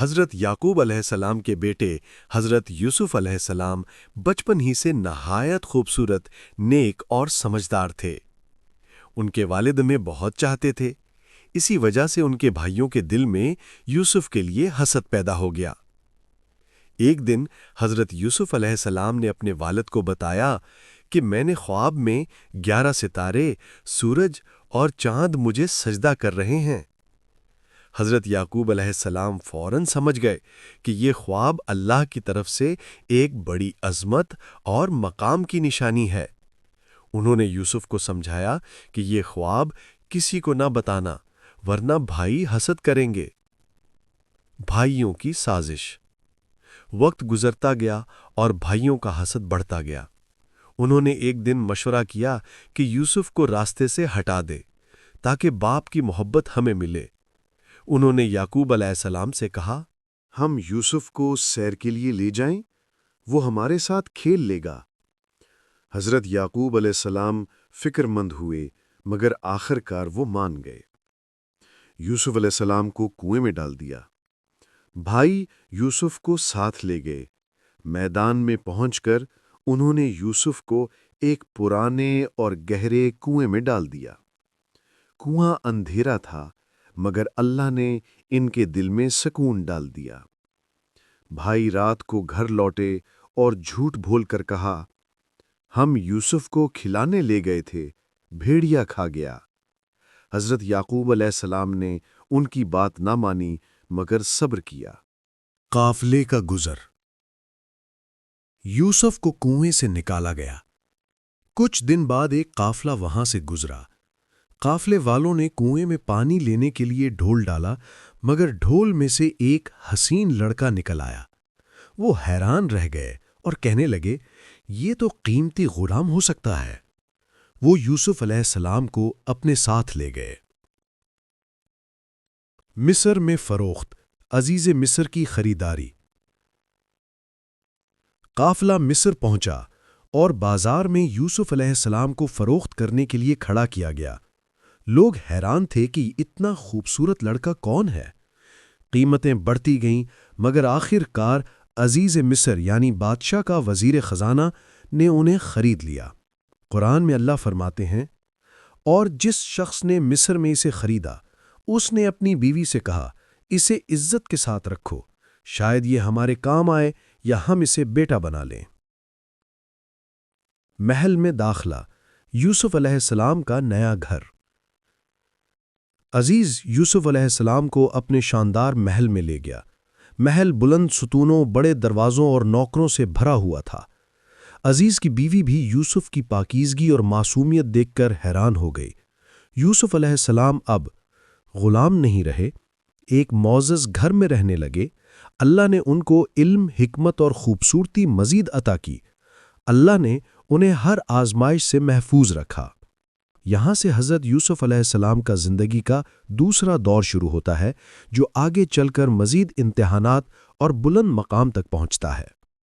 حضرت یعقوب علیہ السلام کے بیٹے حضرت یوسف علیہ السلام بچپن ہی سے نہایت خوبصورت، نیک اور سمجھدار تھے۔ ان کے والد میں بہت چاہتے تھے، اسی وجہ سے ان کے بھائیوں کے دل میں یوسف کے لیے حسد پیدا ہو گیا۔ ایک دن حضرت یوسف علیہ السلام نے اپنے والد کو بتایا کہ میں نے خواب میں 11 ستارے، سورج اور چاند مجھے سجدہ کر رہے ہیں۔ حضرت یعقوب علیہ السلام فوراً سمجھ گئے کہ یہ خواب اللہ کی طرف سے ایک بڑی عظمت اور مقام کی نشانی ہے۔ انہوں نے یوسف کو سمجھایا کہ یہ خواب کسی کو نہ بتانا، ورنہ بھائی حسد کریں گے۔ بھائیوں کی سازش۔ وقت گزرتا گیا اور بھائیوں کا حسد بڑھتا گیا۔ انہوں نے ایک دن مشورہ کیا کہ یوسف کو راستے سے ہٹا دے تاکہ باپ کی محبت ہمیں ملے۔ انہوں نے یعقوب علیہ السلام سے کہا، ہم یوسف کو سیر کے لیے لے جائیں، وہ ہمارے ساتھ کھیل لے گا۔ حضرت یعقوب علیہ السلام فکر مند ہوئے، مگر آخر کار وہ مان گئے۔ یوسف علیہ السلام کو کنویں میں ڈال دیا۔ بھائی یوسف کو ساتھ لے گئے۔ میدان میں پہنچ کر انہوں نے یوسف کو ایک پرانے اور گہرے کنویں میں ڈال دیا۔ کنواں اندھیرا تھا، مگر اللہ نے ان کے دل میں سکون ڈال دیا۔ بھائی رات کو گھر لوٹے اور جھوٹ بول کر کہا، ہم یوسف کو کھلانے لے گئے تھے، بھیڑیا کھا گیا۔ حضرت یعقوب علیہ السلام نے ان کی بات نہ مانی، مگر صبر کیا۔ قافلے کا گزر۔ یوسف کو کنویں سے نکالا گیا۔ کچھ دن بعد ایک قافلہ وہاں سے گزرا۔ قافلے والوں نے کنویں میں پانی لینے کے لیے ڈھول ڈالا، مگر ڈھول میں سے ایک حسین لڑکا نکل آیا۔ وہ حیران رہ گئے اور کہنے لگے، یہ تو قیمتی غلام ہو سکتا ہے۔ وہ یوسف علیہ السلام کو اپنے ساتھ لے گئے۔ مصر میں فروخت، عزیز مصر کی خریداری۔ قافلہ مصر پہنچا اور بازار میں یوسف علیہ السلام کو فروخت کرنے کے لیے کھڑا کیا گیا۔ لوگ حیران تھے کہ اتنا خوبصورت لڑکا کون ہے۔ قیمتیں بڑھتی گئیں، مگر آخر کار عزیز مصر یعنی بادشاہ کا وزیر خزانہ نے انہیں خرید لیا۔ قرآن میں اللہ فرماتے ہیں، اور جس شخص نے مصر میں اسے خریدا، اس نے اپنی بیوی سے کہا، اسے عزت کے ساتھ رکھو، شاید یہ ہمارے کام آئے یا ہم اسے بیٹا بنا لیں۔ محل میں داخلہ، یوسف علیہ السلام کا نیا گھر۔ عزیز یوسف علیہ السلام کو اپنے شاندار محل میں لے گیا۔ محل بلند ستونوں، بڑے دروازوں اور نوکروں سے بھرا ہوا تھا۔ عزیز کی بیوی بھی یوسف کی پاکیزگی اور معصومیت دیکھ کر حیران ہو گئی۔ یوسف علیہ السلام اب غلام نہیں رہے، ایک معزز گھر میں رہنے لگے۔ اللہ نے ان کو علم، حکمت اور خوبصورتی مزید عطا کی۔ اللہ نے انہیں ہر آزمائش سے محفوظ رکھا۔ یہاں سے حضرت یوسف علیہ السلام کا زندگی کا دوسرا دور شروع ہوتا ہے، جو آگے چل کر مزید امتحانات اور بلند مقام تک پہنچتا ہے۔